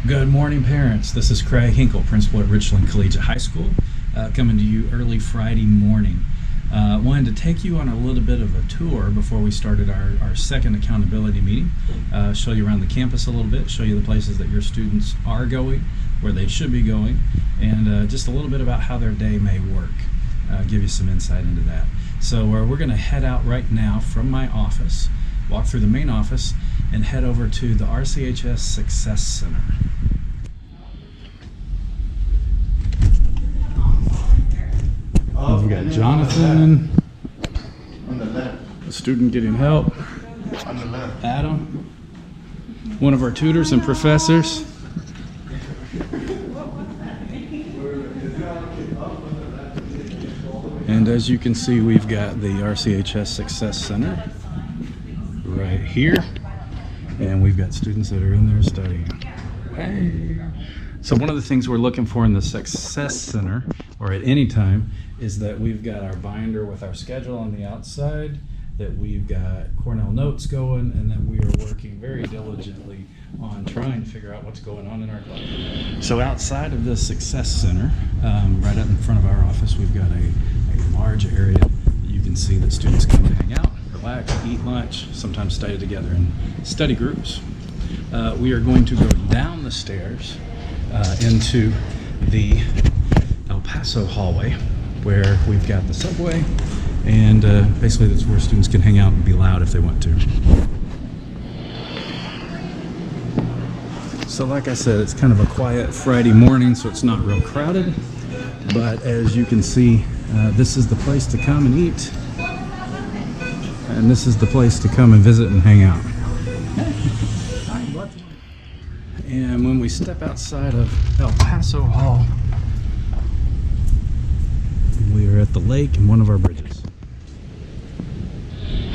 Good morning, parents. This is Craig Hinkle, principal at Richland Collegiate High School, coming to you early Friday morning. Wanted to take you on a little bit of a tour before we started our second accountability meeting. Show you around the campus a little bit, show you the places that your students are going, where they should be going, and just a little bit about how their day may work. Give you some insight into that. So we're going to head out right now from my office, walk through the main office, and head over to the RCHS Success Center. We've got Jonathan, a student getting help, Adam, one of our tutors and professors, and as you can see, we've got the RCHS Success Center right here, and we've got students that are in there studying. Hey. So one of the things we're looking for in the Success Center, or at any time, is that we've got our binder with our schedule on the outside, that we've got Cornell notes going, and that we are working very diligently on trying to figure out what's going on in our class. So outside of the Success Center, right up in front of our office, we've got a large area that you can see that students come to hang out, relax, eat lunch, sometimes study together in study groups. We are going to go down the stairs into the El Paso hallway, where we've got the subway, and basically that's where students can hang out and be loud if they want to. So like I said, it's kind of a quiet Friday morning, so it's not real crowded, but as you can see, this is the place to come and eat, and this is the place to come and visit and hang out. And when we step outside of El Paso Hall, we are at the lake and one of our bridges.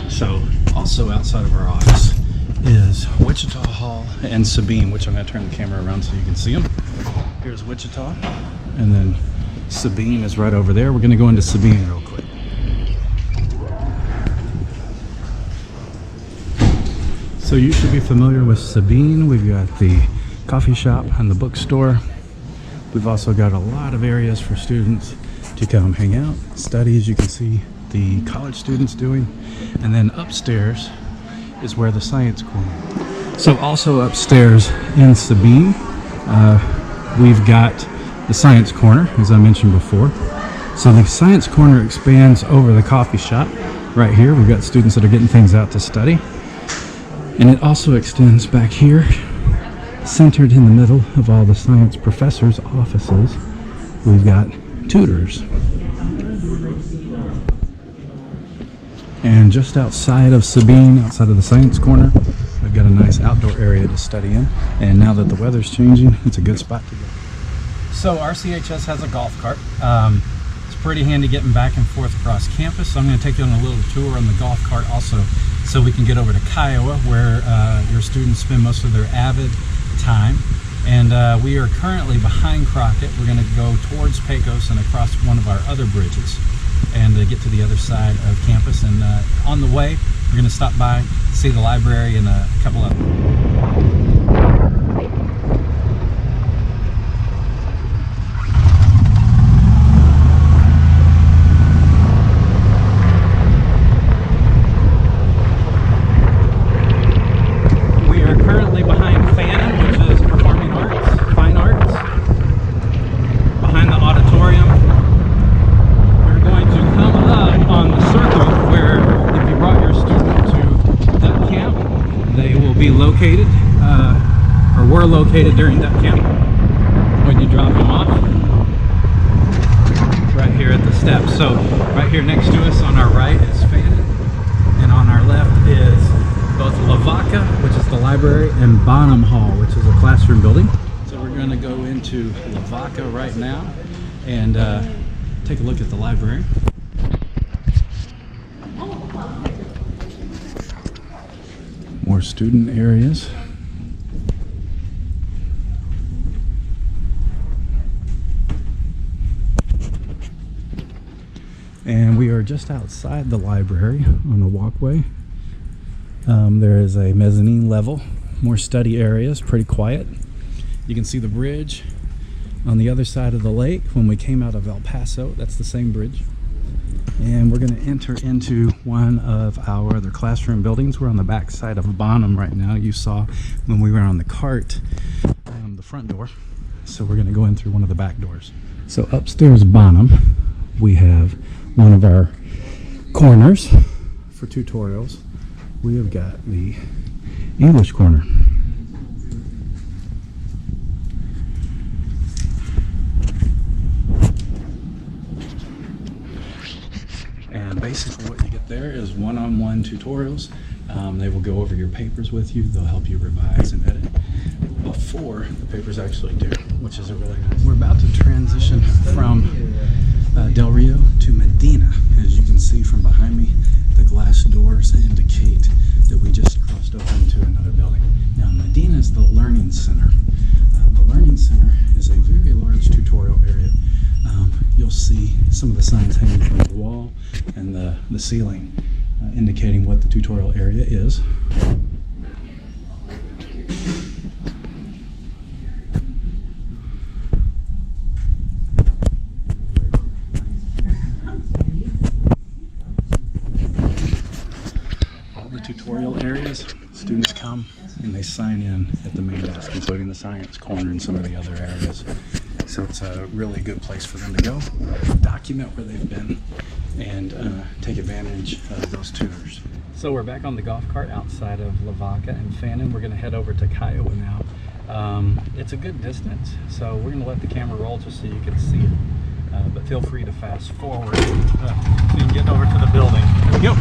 So also outside of our office is Wichita Hall and Sabine, which I'm going to turn the camera around so you can see them. Here's Wichita, and then Sabine is right over there. We're going to go into Sabine real quick. So you should be familiar with Sabine. We've got the coffee shop and the bookstore. We've also got a lot of areas for students to come hang out, study, as you can see the college students doing. And then upstairs is where the science corner. So also upstairs in Sabine, we've got the science corner, as I mentioned before. So the science corner expands over the coffee shop right here. We've got students that are getting things out to study. And it also extends back here, centered in the middle of all the science professors' offices. We've got tutors. And just outside of Sabine, outside of the science corner, we've got a nice outdoor area to study in. And now that the weather's changing, it's a good spot to go. So RCHS has a golf cart. It's pretty handy getting back and forth across campus. So I'm going to take you on a little tour on the golf cart also, so we can get over to Kiowa, where your students spend most of their avid time. And we are currently behind Crockett. We're going to go towards Pecos and across one of our other bridges and get to the other side of campus. And on the way, we're going to stop by, see the library, and a couple of located, or were located during duck camp when you drop them off right here at the steps. So right here next to us on our right is Fannin, and on our left is both Lavaca, which is the library, and Bonham Hall, which is a classroom building. So we're going to go into Lavaca right now and take a look at the library. More student areas. And we are just outside the library on a walkway. There is a mezzanine level, more study areas, pretty quiet. You can see the bridge on the other side of the lake when we came out of El Paso. That's the same bridge. And we're going to enter into one of our other classroom buildings. We're on the back side of Bonham right now. You saw when we were on the cart, the front door. So we're going to go in through one of the back doors. So upstairs Bonham, we have one of our corners for tutorials. We have got the English corner. And basically what you get there is one-on-one tutorials. They will go over your papers with you. They'll help you revise and edit before the papers actually due, which is a really nice. We're about to transition from Del Rio to Medina. As you can see from behind me, the glass doors indicate that we just crossed over into another building. Now Medina is the Learning Center. The Learning Center is a very large tutorial area. You'll see some of the signs hanging from the wall and the ceiling indicating what the tutorial area is. All the tutorial areas, students come and they sign in at the main desk, including the science corner and some of the other areas. So it's a really good place for them to go, document where they've been, and take advantage of those tutors. So we're back on the golf cart outside of Lavaca and Fannin. We're going to head over to Kiowa now. It's a good distance, so we're going to let the camera roll just so you can see it. But feel free to fast forward so you can get over to the building. There we go.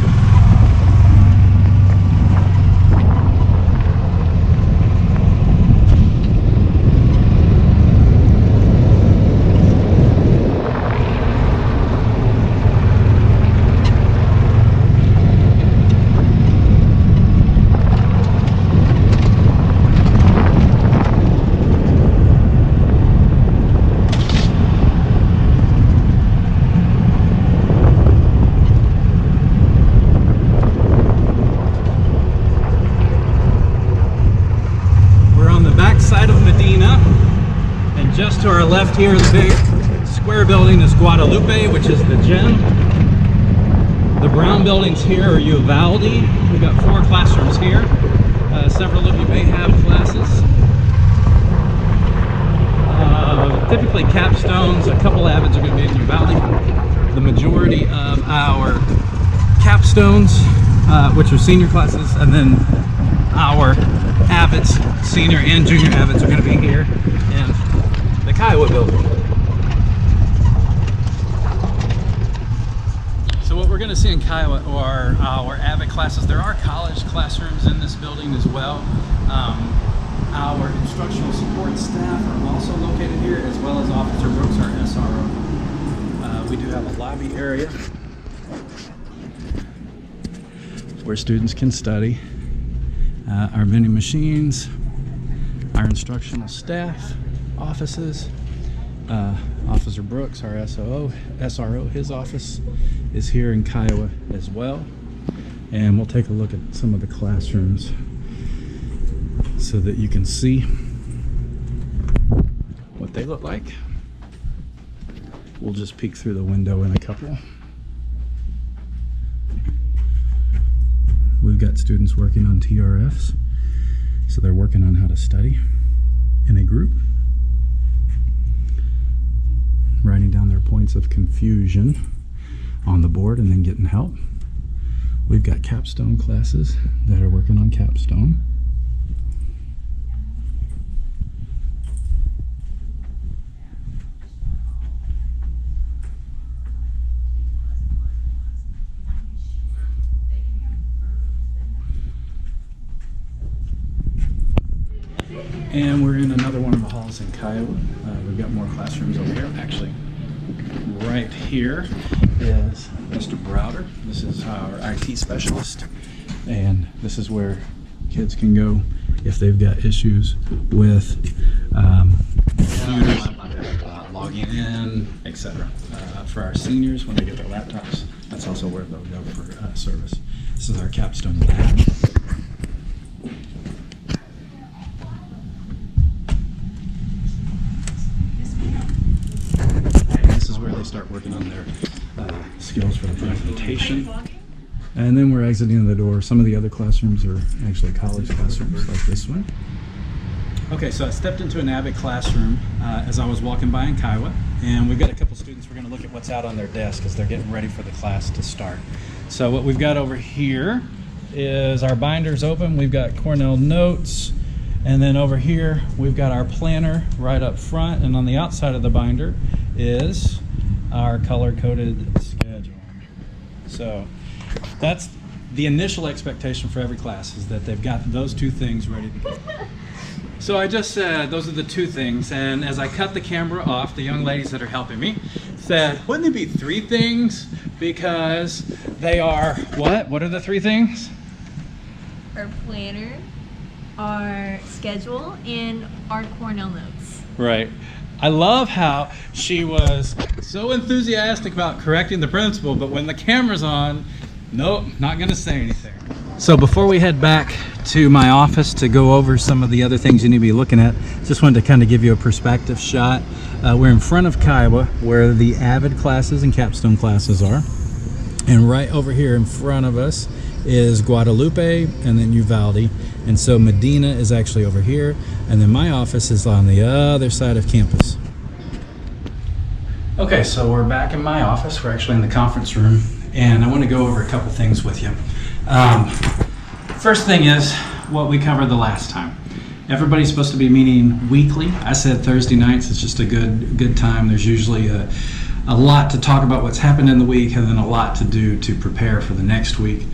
Just to our left here, the big square building is Guadalupe, which is the gym. The brown buildings here are Uvalde. We've got 4 classrooms here. Several of you may have classes. Typically capstones, a couple avids are going to be in Uvalde. The majority of our capstones, which are senior classes, and then our avids, senior and junior avids, are going to be here in the Kiowa building. So what we're going to see in Kiowa are our AVID classes. There are college classrooms in this building as well. Our instructional support staff are also located here, as well as Officer Brooks, our SRO. We do have a lobby area where students can study. Our vending machines, our instructional staff, offices. Officer Brooks, our SRO, his office is here in Kiowa as well. And we'll take a look at some of the classrooms so that you can see what they look like. We'll just peek through the window in a couple. We've got students working on TRFs, so they're working on how to study in a group, writing down their points of confusion on the board and then getting help. We've got capstone classes that are working on capstone. And we're in another one of the halls in Kiowa. We've got more classrooms over here. Actually, right here is Mr. Browder. This is our IT specialist. And this is where kids can go if they've got issues with computers, logging in, etc. For our seniors, when they get their laptops, that's also where they'll go for service. This is our capstone lab. working on their skills for the presentation. And then we're exiting the door. Some of the other classrooms are actually college classrooms, like this one. Okay, so I stepped into an Avid classroom as I was walking by in Kiowa, and we've got a couple students. We're going to look at what's out on their desk as they're getting ready for the class to start. So what we've got over here is our binders open. We've got Cornell notes, and then over here we've got our planner right up front, and on the outside of the binder is our color-coded schedule. So that's the initial expectation for every class, is that they've got those two things ready to go. So I just said those are the two things, and as I cut the camera off, the young ladies that are helping me said, wouldn't it be three things? Because they are what? What are the three things? Our planner, our schedule, and our Cornell notes. Right. I love how she was so enthusiastic about correcting the principal, but when the camera's on, nope, not going to say anything. So before we head back to my office to go over some of the other things you need to be looking at, just wanted to kind of give you a perspective shot. We're in front of Kiowa, where the Avid classes and capstone classes are. And right over here in front of us is Guadalupe and then Uvalde. And so Medina is actually over here. And then my office is on the other side of campus. Okay, so we're back in my office. We're actually in the conference room. And I want to go over a couple things with you. First thing is what we covered the last time. Everybody's supposed to be meeting weekly. I said Thursday nights. It's just a good time. There's usually a lot to talk about what's happened in the week, and then a lot to do to prepare for the next week.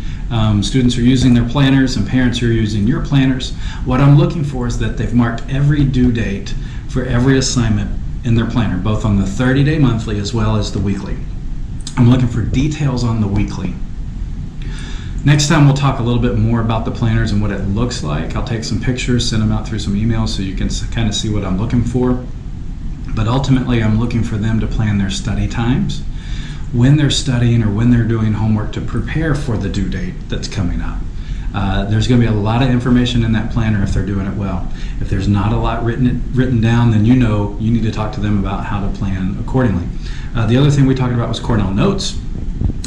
Students are using their planners, and parents are using your planners. What I'm looking for is that they've marked every due date for every assignment in their planner, both on the 30-day monthly as well as the weekly. I'm looking for details on the weekly. Next time we'll talk a little bit more about the planners and what it looks like. I'll take some pictures, send them out through some emails so you can kind of see what I'm looking for. But ultimately I'm looking for them to plan their study times, when they're studying or when they're doing homework, to prepare for the due date that's coming up. There's going to be a lot of information in that planner if they're doing it well. If there's not a lot written down, then you know you need to talk to them about how to plan accordingly. The other thing we talked about was Cornell notes.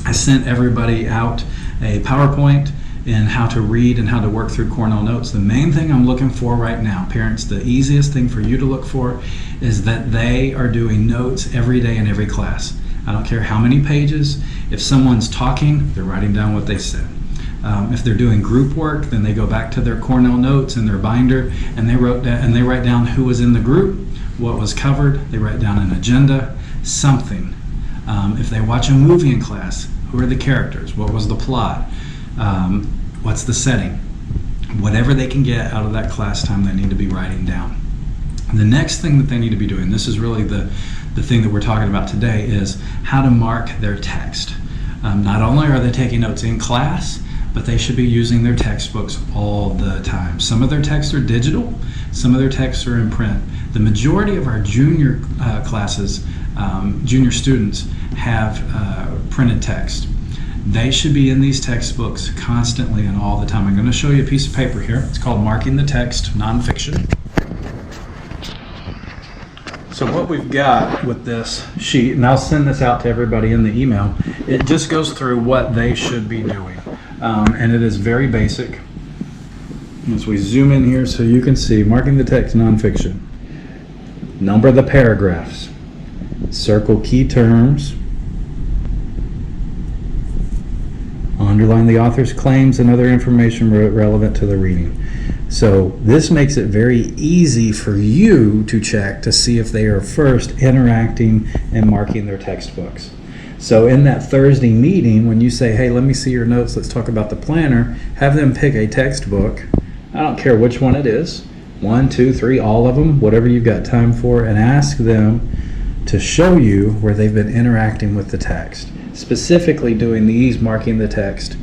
I sent everybody out a PowerPoint and how to read and how to work through Cornell notes. The main thing I'm looking for right now, parents, the easiest thing for you to look for is that they are doing notes every day in every class. I don't care how many pages. If someone's talking, they're writing down what they said. If they're doing group work, then they go back to their Cornell notes in their binder and they write down who was in the group, what was covered. They write down an agenda, something. If they watch a movie in class, who are the characters? What was the plot? What's the setting? Whatever they can get out of that class time, they need to be writing down. The next thing that they need to be doing, this is really the thing that we're talking about today, is how to mark their text. Not only are they taking notes in class, but they should be using their textbooks all the time. Some of their texts are digital, some of their texts are in print. The majority of our junior classes, junior students, have printed text. They should be in these textbooks constantly and all the time. I'm going to show you a piece of paper here. It's called Marking the Text, Nonfiction. So what we've got with this sheet, and I'll send this out to everybody in the email, it just goes through what they should be doing. And it is very basic. As we zoom in here so you can see, Marking the Text, Nonfiction. Number the paragraphs. Circle key terms. Underline the author's claims and other information relevant to the reading. So this makes it very easy for you to check to see if they are first interacting and marking their textbooks. So in that Thursday meeting, when you say, hey, let me see your notes, let's talk about the planner, have them pick a textbook. I don't care which one it is, 1, 2, 3, all of them, whatever you've got time for, and ask them to show you where they've been interacting with the text. Specifically doing these marking the text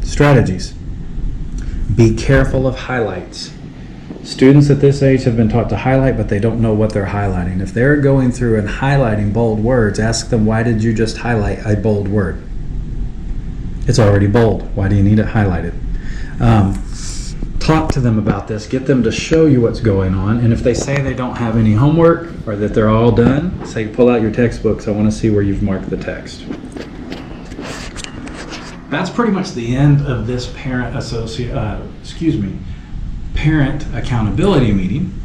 strategies. Be careful of highlights. Students at this age have been taught to highlight, but they don't know what they're highlighting. If they're going through and highlighting bold words, ask them, why did you just highlight a bold word? It's already bold. Why do you need it highlighted? talk to them about this, get them to show you what's going on, and if they say they don't have any homework or that they're all done, say pull out your textbooks, I want to see where you've marked the text. That's pretty much the end of this parent accountability meeting.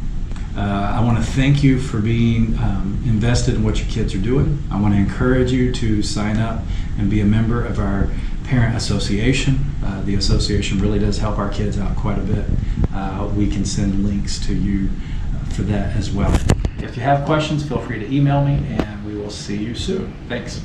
I want to thank you for being invested in what your kids are doing. I want to encourage you to sign up and be a member of our parent association. The association really does help our kids out quite a bit. We can send links to you for that as well. If you have questions, feel free to email me, and we will see you soon. Thanks.